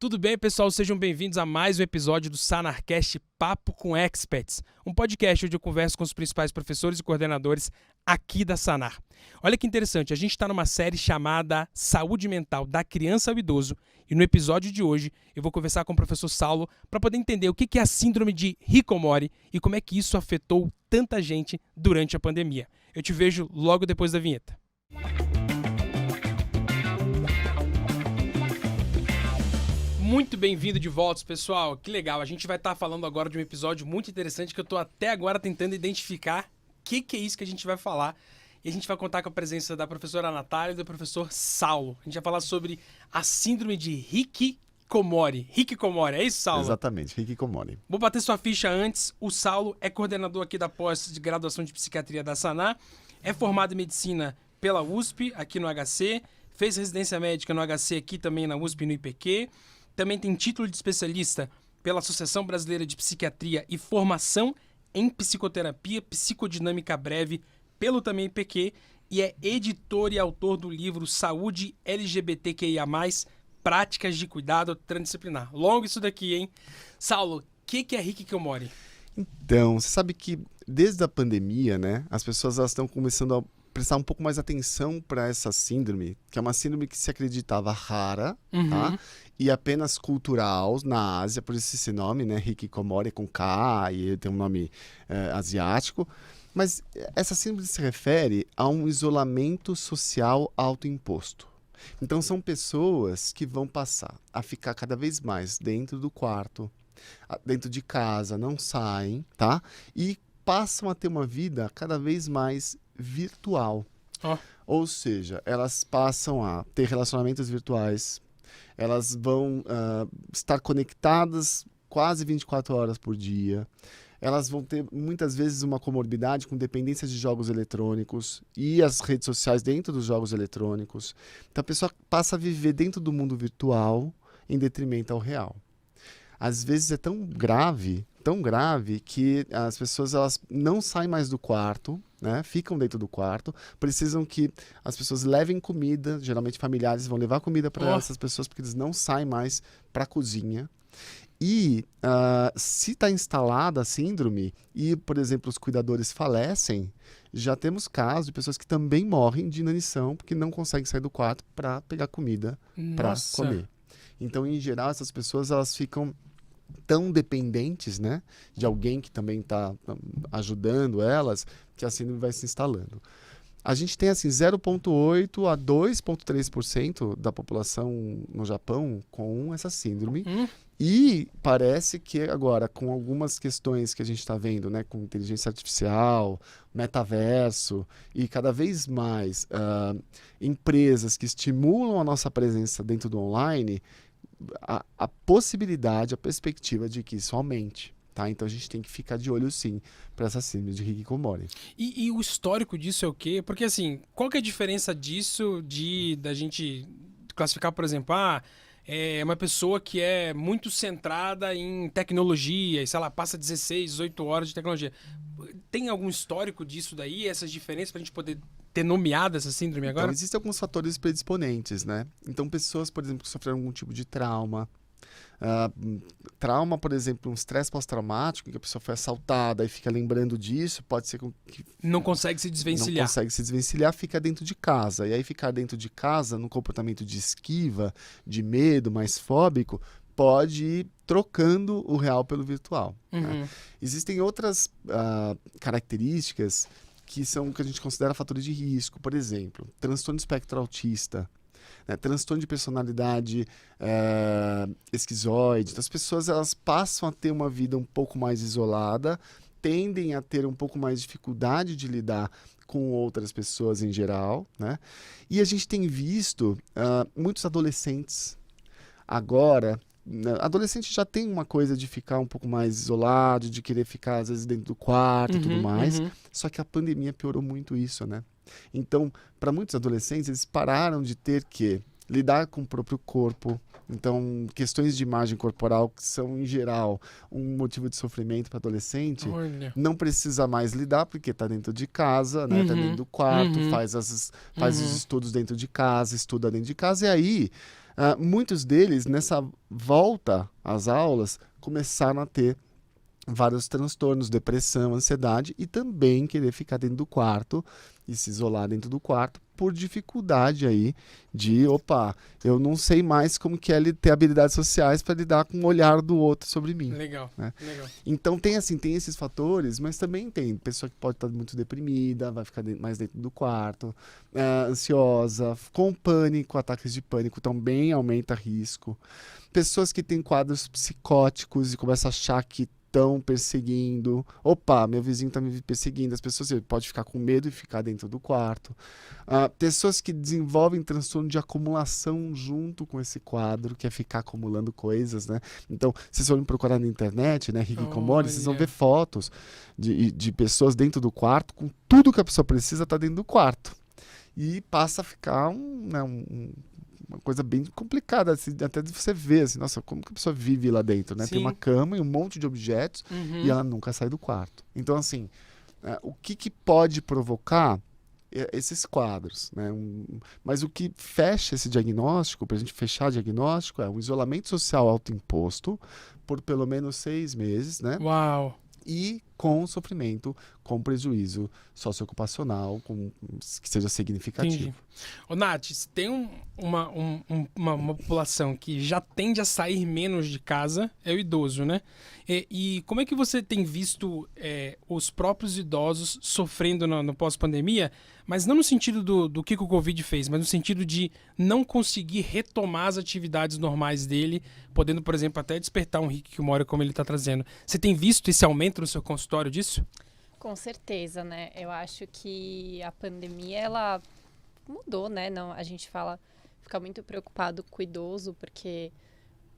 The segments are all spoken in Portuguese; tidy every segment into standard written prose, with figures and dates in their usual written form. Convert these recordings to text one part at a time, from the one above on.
Tudo bem, pessoal? Sejam bem-vindos a mais um episódio do Sanarcast Papo com Experts, um podcast onde eu converso com os principais professores e coordenadores aqui da Sanar. Olha que interessante, a gente está numa série chamada Saúde Mental da Criança ao Idoso e no episódio de hoje eu vou conversar com o professor Saulo para poder entender o que é a síndrome de Hikikomori e como é que isso afetou tanta gente durante a pandemia. Eu te vejo logo depois da vinheta. Muito bem-vindo de volta, pessoal. Que legal. A gente vai estar falando agora de um episódio muito interessante que eu estou até agora tentando identificar o que é isso que a gente vai falar. E a gente vai contar com a presença da professora Natália e do professor Saulo. A gente vai falar sobre a síndrome de Hikikomori. Hikikomori, é isso, Saulo? Exatamente, Hikikomori. Vou bater sua ficha antes. O Saulo é coordenador aqui da pós de graduação de psiquiatria da Sanar. É formado em medicina pela USP, aqui no HC. Fez residência médica no HC aqui também na USP e no IPQ. Também tem título de especialista pela Associação Brasileira de Psiquiatria e formação em psicoterapia psicodinâmica breve pelo também IPQ e é editor e autor do livro Saúde LGBTQIA+, Práticas de Cuidado Transdisciplinar. Longo isso daqui, hein? Saulo, o que é Hikikomori? Então, você sabe que desde a pandemia, né, as pessoas elas estão começando a prestar um pouco mais atenção para essa síndrome, que é uma síndrome que se acreditava rara, tá? E apenas cultural na Ásia, por isso esse nome, né? Hikikomori com K, e tem um nome asiático. Mas essa síndrome se refere a um isolamento social autoimposto. Então são pessoas que vão passar a ficar cada vez mais dentro do quarto, dentro de casa, não saem, tá? E passam a ter uma vida cada vez mais virtual. Ou seja, elas passam a ter relacionamentos virtuais, elas vão estar conectadas quase 24 horas por dia, elas vão ter muitas vezes uma comorbidade com dependência de jogos eletrônicos e as redes sociais dentro dos jogos eletrônicos. Então a pessoa passa a viver dentro do mundo virtual em detrimento ao real. Às vezes é tão grave que as pessoas elas não saem mais do quarto, né? Ficam dentro do quarto, precisam que as pessoas levem comida, geralmente familiares vão levar comida para essas pessoas porque eles não saem mais para a cozinha. E se está instalada a síndrome e, por exemplo, os cuidadores falecem, já temos casos de pessoas que também morrem de inanição porque não conseguem sair do quarto para pegar comida para comer. Então, em geral, essas pessoas elas ficam tão dependentes, né, de alguém que também está ajudando elas, que a síndrome vai se instalando. A gente tem assim 0,8% a 2,3% da população no Japão com essa síndrome. E parece que agora, com algumas questões que a gente está vendo, né, com inteligência artificial, metaverso e cada vez mais empresas que estimulam a nossa presença dentro do online, a possibilidade, a perspectiva de que isso aumente. Tá? Então a gente tem que ficar de olho sim para essa síndrome de Hikikomori. E o histórico disso é o quê? Porque assim, qual que é a diferença disso da gente classificar, por exemplo, é uma pessoa que é muito centrada em tecnologia e, sei lá, passa 16, 18 horas de tecnologia. Tem algum histórico disso daí, essas diferenças para a gente poder ter nomeado essa síndrome agora? Então, existem alguns fatores predisponentes, né? Então, pessoas, por exemplo, que sofreram algum tipo de trauma, por exemplo, um estresse pós-traumático, que a pessoa foi assaltada e fica lembrando disso, pode ser que não consegue se desvencilhar. Não consegue se desvencilhar, fica dentro de casa. E aí ficar dentro de casa, num comportamento de esquiva, de medo, mais fóbico, pode ir trocando o real pelo virtual. Né? Existem outras características que são o que a gente considera fatores de risco. Por exemplo, transtorno de espectro autista, né? Transtorno de personalidade esquizoide. Então, as pessoas elas passam a ter uma vida um pouco mais isolada, tendem a ter um pouco mais de dificuldade de lidar com outras pessoas em geral. Né? E a gente tem visto muitos adolescentes agora. Adolescente já tem uma coisa de ficar um pouco mais isolado, de querer ficar às vezes dentro do quarto e tudo mais, só que a pandemia piorou muito isso, né? Então, para muitos adolescentes, eles pararam de ter que lidar com o próprio corpo. Então, questões de imagem corporal, que são, em geral, um motivo de sofrimento para adolescente, não precisa mais lidar, porque está dentro de casa, né? Está dentro do quarto, faz os estudos dentro de casa, estuda dentro de casa, e aí Muitos deles, nessa volta às aulas, começaram a ter vários transtornos, depressão, ansiedade e também querer ficar dentro do quarto e se isolar dentro do quarto por dificuldade aí eu não sei mais como que é ter habilidades sociais para lidar com o olhar do outro sobre mim. Legal, né? legal. Então tem esses fatores, mas também tem pessoa que pode estar muito deprimida, vai ficar mais dentro do quarto, ansiosa, com pânico, ataques de pânico também aumenta risco. Pessoas que têm quadros psicóticos e começam a achar que estão perseguindo. Meu vizinho está me perseguindo. As pessoas podem ficar com medo e ficar dentro do quarto. Pessoas que desenvolvem transtorno de acumulação junto com esse quadro, que é ficar acumulando coisas, né? Então, vocês forem procurar na internet, né, hikikomori, vocês vão ver fotos de pessoas dentro do quarto, com tudo que a pessoa precisa tá dentro do quarto. E passa a ficar uma coisa bem complicada, assim, até de você ver, assim, nossa, como que a pessoa vive lá dentro, né? Sim. Tem uma cama e um monte de objetos e ela nunca sai do quarto. Então, assim, o que pode provocar esses quadros, né? Mas o que fecha esse diagnóstico, para a gente fechar o diagnóstico, é um isolamento social autoimposto por pelo menos 6 meses, né? Uau! E com sofrimento, com prejuízo socioocupacional, que seja significativo. Entendi. Ô, Nath, se tem uma população que já tende a sair menos de casa, é o idoso, né? E como é que você tem visto os próprios idosos sofrendo no pós-pandemia, mas não no sentido do que o Covid fez, mas no sentido de não conseguir retomar as atividades normais dele, podendo, por exemplo, até despertar um hikikomori como ele está trazendo. Você tem visto esse aumento no seu consultório disso? Com certeza, né? Eu acho que a pandemia, ela mudou, né? Não, a gente fica muito preocupado com o idoso, porque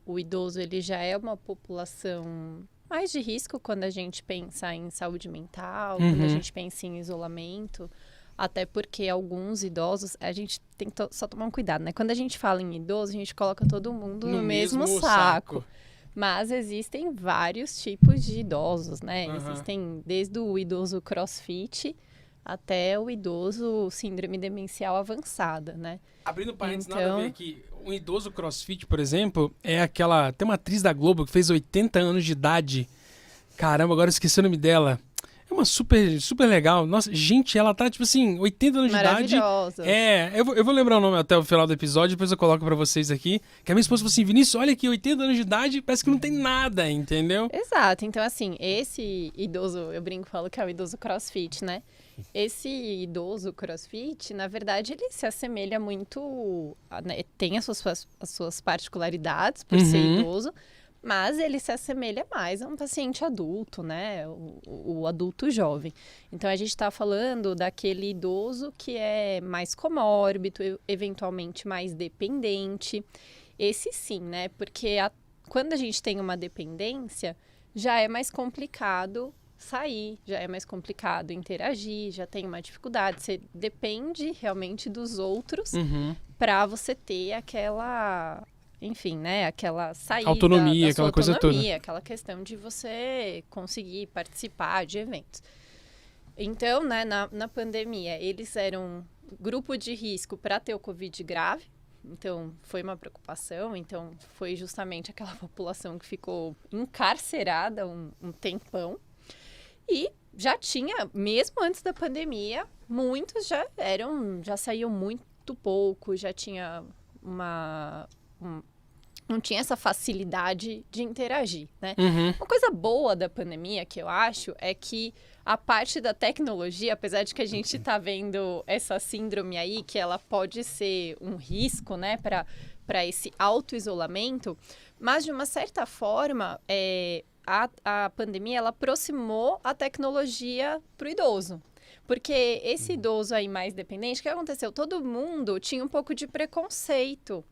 o idoso, ele já é uma população mais de risco quando a gente pensa em saúde mental, quando a gente pensa em isolamento, até porque alguns idosos, a gente tem que só tomar um cuidado, né? Quando a gente fala em idoso, a gente coloca todo mundo no mesmo saco. Mas existem vários tipos de idosos, né? Existem desde o idoso crossfit até o idoso síndrome demencial avançada, né? Abrindo parênteses, nada a ver aqui. Um idoso crossfit, por exemplo, tem uma atriz da Globo que fez 80 anos de idade. Caramba, agora eu esqueci o nome dela. É uma super, super legal. Nossa, gente, ela tá, tipo assim, 80 anos de idade. Maravilhosa. Eu vou lembrar o nome até o final do episódio, depois eu coloco pra vocês aqui. Que a minha esposa falou assim, Vinícius, olha aqui, 80 anos de idade, parece que não tem nada, entendeu? Exato. Então, assim, esse idoso, eu brinco, falo que é o idoso crossfit, né? Esse idoso crossfit, na verdade, ele se assemelha muito, né? Tem as suas particularidades por ser idoso, mas ele se assemelha mais a um paciente adulto, né? O adulto jovem. Então, a gente está falando daquele idoso que é mais comórbido, eventualmente mais dependente. Esse sim, né? Porque quando a gente tem uma dependência, já é mais complicado sair, já é mais complicado interagir, já tem uma dificuldade. Você depende realmente dos outros para você ter aquela... Enfim, né? Aquela saída, autonomia, aquela coisa toda. Aquela questão de você conseguir participar de eventos. Então, né, na pandemia, eles eram grupo de risco para ter o Covid grave. Então, foi uma preocupação. Então, foi justamente aquela população que ficou encarcerada um tempão. E já tinha, mesmo antes da pandemia, muitos já saíam muito pouco, já tinha não tinha essa facilidade de interagir, né? Uma coisa boa da pandemia, que eu acho, é que a parte da tecnologia, apesar de que a gente tá vendo essa síndrome aí, que ela pode ser um risco, né, para esse auto-isolamento, mas de uma certa forma, a pandemia, ela aproximou a tecnologia pro idoso. Porque esse idoso aí mais dependente, o que aconteceu? Todo mundo tinha um pouco de preconceito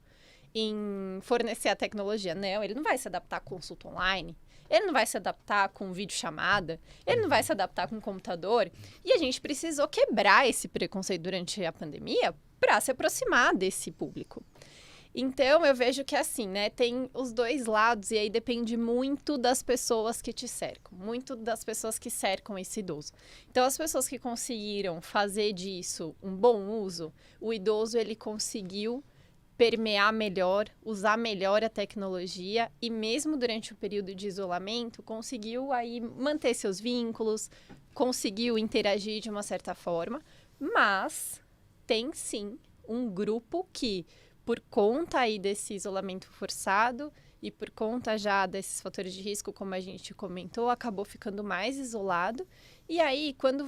em fornecer a tecnologia. Não, ele não vai se adaptar com consulta online, ele não vai se adaptar com videochamada, ele não vai se adaptar com computador. E a gente precisou quebrar esse preconceito durante a pandemia para se aproximar desse público. Então, eu vejo que assim, né, tem os dois lados e aí depende muito das pessoas que te cercam, muito das pessoas que cercam esse idoso. Então, as pessoas que conseguiram fazer disso um bom uso, o idoso, ele conseguiu permear melhor, usar melhor a tecnologia e mesmo durante o período de isolamento, conseguiu aí manter seus vínculos, conseguiu interagir de uma certa forma, mas tem sim um grupo que, por conta aí desse isolamento forçado e por conta já desses fatores de risco, como a gente comentou, acabou ficando mais isolado. E aí, quando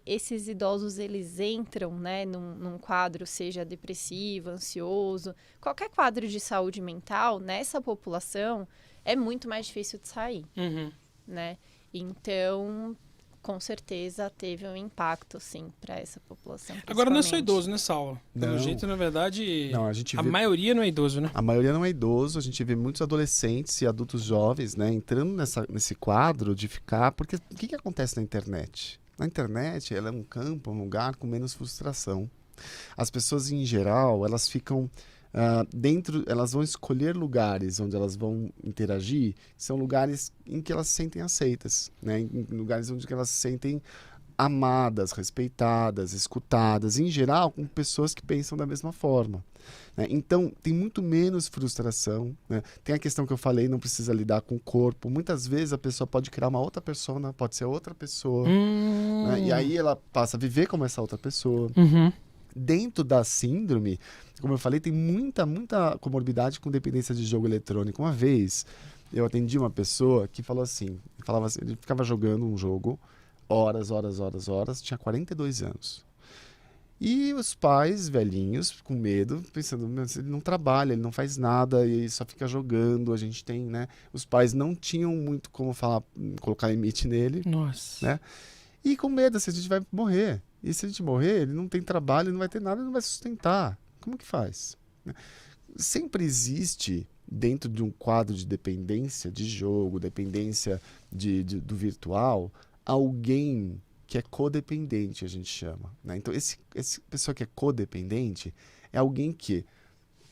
esses idosos, eles entram, né, num quadro, seja depressivo, ansioso, qualquer quadro de saúde mental, nessa população, é muito mais difícil de sair, né? Então, com certeza, teve um impacto, sim, para essa população. Agora, não é só idoso, né, Saulo? Pelo Não. jeito, na verdade, Não, a maioria não é idoso, né? A maioria não é idoso, a gente vê muitos adolescentes e adultos jovens, né, entrando nesse quadro de ficar... Porque o que acontece na internet? Na internet, ela é um campo, um lugar com menos frustração. As pessoas, em geral, elas ficam elas vão escolher lugares onde elas vão interagir, são lugares em que elas se sentem aceitas, né? Em lugares onde elas se sentem amadas, respeitadas, escutadas, em geral, com pessoas que pensam da mesma forma, né? Então, tem muito menos frustração, né? Tem a questão que eu falei, não precisa lidar com o corpo. Muitas vezes a pessoa pode criar uma outra persona, pode ser outra pessoa, né? E aí ela passa a viver como essa outra pessoa. Dentro da síndrome, como eu falei, tem muita comorbidade com dependência de jogo eletrônico. Uma vez, eu atendi uma pessoa que falava assim, ele ficava jogando um jogo horas, tinha 42 anos. E os pais velhinhos, com medo, pensando, ele não trabalha, ele não faz nada, e só fica jogando, a gente tem, né? Os pais não tinham muito como colocar limite nele. Nossa. Né? E com medo, assim, a gente vai morrer. E se a gente morrer, ele não tem trabalho, ele não vai ter nada, ele não vai sustentar. Como que faz? Sempre existe, dentro de um quadro de dependência de jogo, dependência do virtual, alguém que é codependente, a gente chama, né? Então, essa pessoa que é codependente é alguém que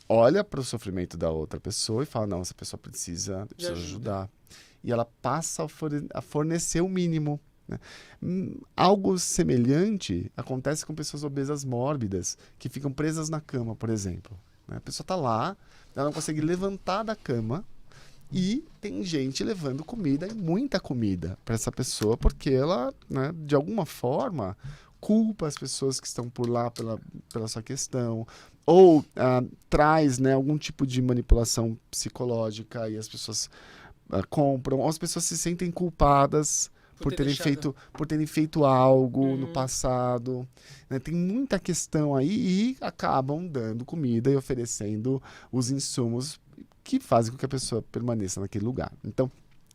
olha para o sofrimento da outra pessoa e fala, não, essa pessoa precisa ajudar. E ela passa a fornecer o mínimo. Né? Algo semelhante acontece com pessoas obesas mórbidas que ficam presas na cama, por exemplo. Né? A pessoa está lá, ela não consegue levantar da cama e tem gente levando comida, e muita comida, para essa pessoa, porque ela, né, de alguma forma, culpa as pessoas que estão por lá pela sua questão, ou traz, né, algum tipo de manipulação psicológica e as pessoas compram, ou as pessoas se sentem culpadas por terem feito algo no passado, né? Tem muita questão aí e acabam dando comida e oferecendo os insumos que fazem com que a pessoa permaneça naquele lugar. Então,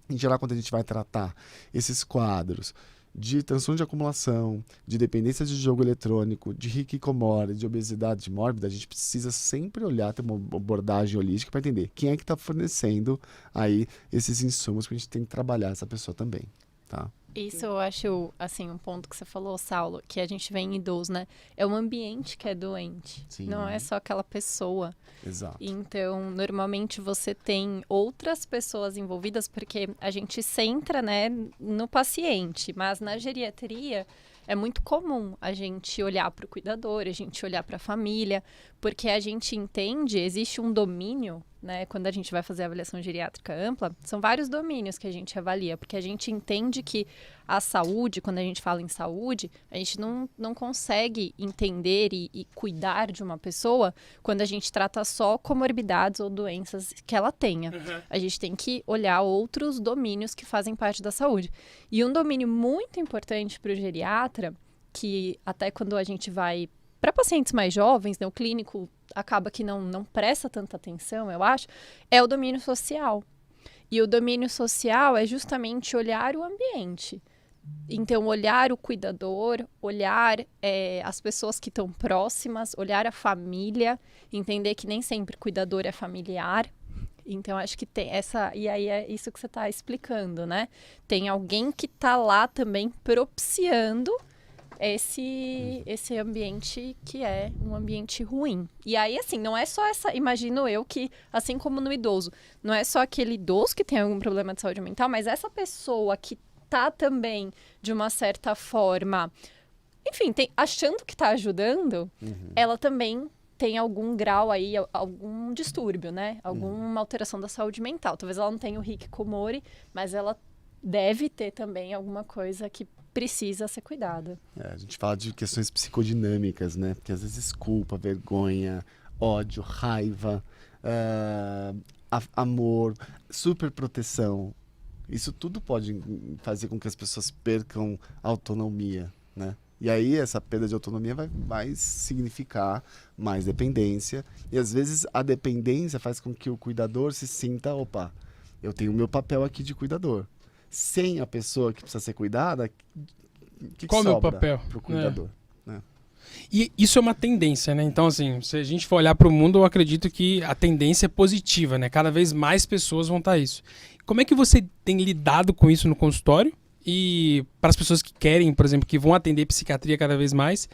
em geral, quando a gente vai tratar esses quadros de transtorno de acumulação, de dependência de jogo eletrônico, de hikikomori, de obesidade mórbida, a gente precisa sempre olhar, ter uma abordagem holística para entender quem é que está fornecendo aí esses insumos, que a gente tem que trabalhar essa pessoa também. Tá. Isso eu acho, assim, um ponto que você falou, Saulo, que a gente vê em idoso, né? É o ambiente que é doente, Sim. Não é só aquela pessoa. Exato. Então, normalmente você tem outras pessoas envolvidas, porque a gente centra, né, no paciente, mas na geriatria é muito comum a gente olhar para o cuidador, a gente olhar para a família, porque a gente entende, existe um domínio, né, quando a gente vai fazer a avaliação geriátrica ampla, são vários domínios que a gente avalia, porque a gente entende que a saúde, quando a gente fala em saúde, a gente não consegue entender e cuidar de uma pessoa quando a gente trata só comorbidades ou doenças que ela tenha. A gente tem que olhar outros domínios que fazem parte da saúde. E um domínio muito importante para o geriatra, que até quando a gente vai para pacientes mais jovens, né, o clínico acaba que não presta tanta atenção, eu acho, é o domínio social. E o domínio social é justamente olhar o ambiente. Então, olhar o cuidador, olhar as pessoas que estão próximas, olhar a família, entender que nem sempre cuidador é familiar. Então, acho que tem essa... E aí é isso que você está explicando, né? Tem alguém que está lá também propiciando esse ambiente que é um ambiente ruim. E aí, assim, não é só essa... Imagino eu que, assim como no idoso, não é só aquele idoso que tem algum problema de saúde mental, mas essa pessoa que tá também, de uma certa forma, enfim, achando que tá ajudando, ela também tem algum grau aí, algum distúrbio, né? Alguma alteração da saúde mental. Talvez ela não tenha o hikikomori, mas ela deve ter também alguma coisa que precisa ser cuidada. A gente fala de questões psicodinâmicas, né? Porque às vezes culpa, vergonha, ódio, raiva, amor, superproteção. Isso tudo pode fazer com que as pessoas percam a autonomia, né? E aí essa perda de autonomia vai significar mais dependência. E às vezes a dependência faz com que o cuidador se sinta, opa, eu tenho o meu papel aqui de cuidador. Sem a pessoa que precisa ser cuidada, qual é o meu papel pro cuidador? Né? E isso é uma tendência, né? Então, assim, se a gente for olhar para o mundo, eu acredito que a tendência é positiva, né? Cada vez mais pessoas vão estar isso. Como é que você tem lidado com isso no consultório? E para as pessoas que querem, por exemplo, que vão atender psiquiatria cada vez mais,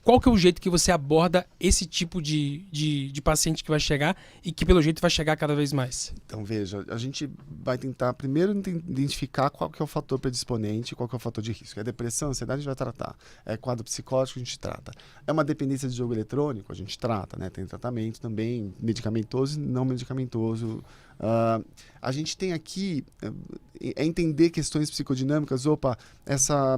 qual que é o jeito que você aborda esse tipo de paciente que vai chegar e que, pelo jeito, vai chegar cada vez mais? Então, veja, a gente vai tentar primeiro identificar qual que é o fator predisponente, qual que é o fator de risco. É depressão, ansiedade, a gente vai tratar. É quadro psicótico, a gente trata. É uma dependência de jogo eletrônico, a gente trata, né? Tem tratamento também, medicamentoso e não medicamentoso. A gente tem aqui entender questões psicodinâmicas. Opa,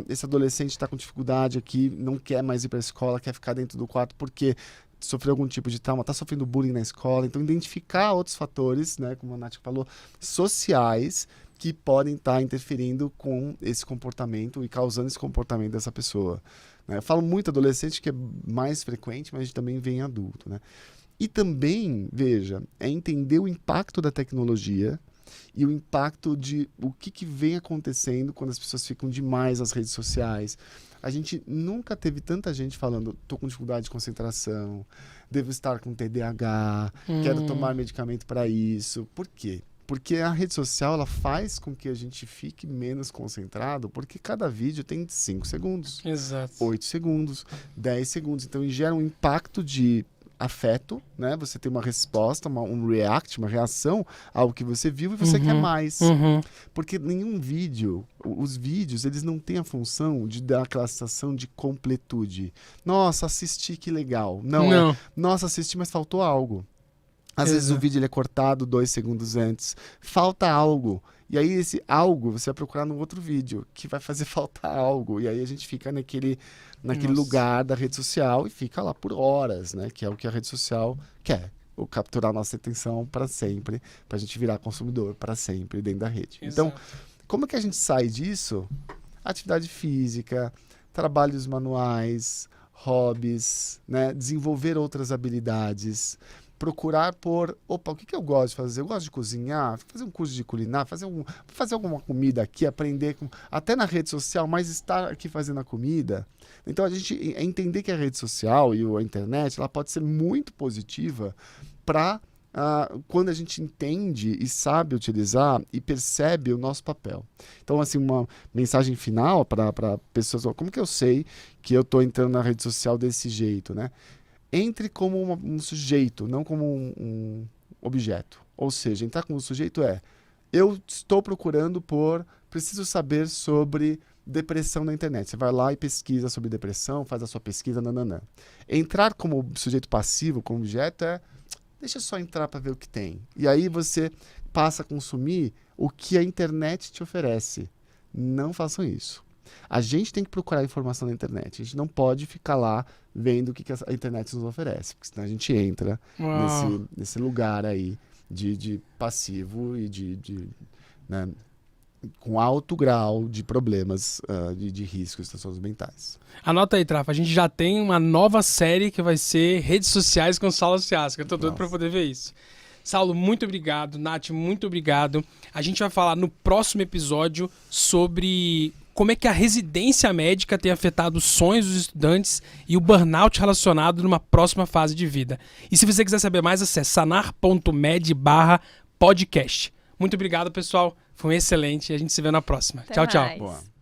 esse adolescente está com dificuldade aqui, não quer mais ir para a escola, quer ficar dentro do quarto porque sofreu algum tipo de trauma, está sofrendo bullying na escola. Então, identificar outros fatores, né, como a Nath falou, sociais, que podem estar interferindo com esse comportamento e causando esse comportamento dessa pessoa. Eu falo muito adolescente, que é mais frequente, mas a gente também vê em adulto, né? E também, veja, é entender o impacto da tecnologia e o impacto de o que vem acontecendo quando as pessoas ficam demais nas redes sociais. A gente nunca teve tanta gente falando, estou com dificuldade de concentração, devo estar com TDAH, quero tomar medicamento para isso. Por quê? Porque a rede social ela faz com que a gente fique menos concentrado, porque cada vídeo tem 5 segundos, Exato. 8 segundos, 10 segundos. Então, gera um impacto de afeto, né? Você tem uma resposta, um react, uma reação ao que você viu e você quer mais. Porque nenhum vídeo, os vídeos, eles não têm a função de dar aquela sensação de completude. Nossa, assisti, que legal. Não. Nossa, assisti, mas faltou algo. Às vezes o vídeo ele é cortado 2 segundos antes. Falta algo. E aí esse algo você vai procurar no outro vídeo, que vai fazer faltar algo. E aí a gente fica naquele lugar da rede social e fica lá por horas, né? Que é o que a rede social quer. Ou capturar nossa atenção para sempre, para a gente virar consumidor para sempre dentro da rede. Exato. Então, como é que a gente sai disso? Atividade física, trabalhos manuais, hobbies, né? Desenvolver outras habilidades. Procurar por, o que eu gosto de fazer? Eu gosto de cozinhar, fazer um curso de culinária, fazer alguma comida aqui, aprender, até na rede social, mas estar aqui fazendo a comida. Então, a gente entender que a rede social e a internet, ela pode ser muito positiva para quando a gente entende e sabe utilizar e percebe o nosso papel. Então, assim, uma mensagem final para pessoas, como que eu sei que eu estou entrando na rede social desse jeito, né? Entre como um sujeito, não como um objeto. Ou seja, entrar como sujeito eu estou procurando preciso saber sobre depressão na internet. Você vai lá e pesquisa sobre depressão, faz a sua pesquisa, nananã. Entrar como sujeito passivo, como objeto, deixa eu só entrar para ver o que tem. E aí você passa a consumir o que a internet te oferece. Não façam isso. A gente tem que procurar informação na internet. A gente não pode ficar lá vendo o que a internet nos oferece, porque senão a gente entra nesse lugar aí de passivo e né, com alto grau de problemas de riscos e transtornos mentais. Anota aí, Trafa. A gente já tem uma nova série que vai ser Redes Sociais com Saulo Ciasca. Eu tô doido para poder ver isso. Saulo, muito obrigado. Nath, muito obrigado. A gente vai falar no próximo episódio sobre como é que a residência médica tem afetado os sonhos dos estudantes e o burnout relacionado numa próxima fase de vida. E se você quiser saber mais, acesse sanar.med/podcast. Muito obrigado, pessoal. Foi excelente e a gente se vê na próxima. Até tchau, mais. tchau. Boa.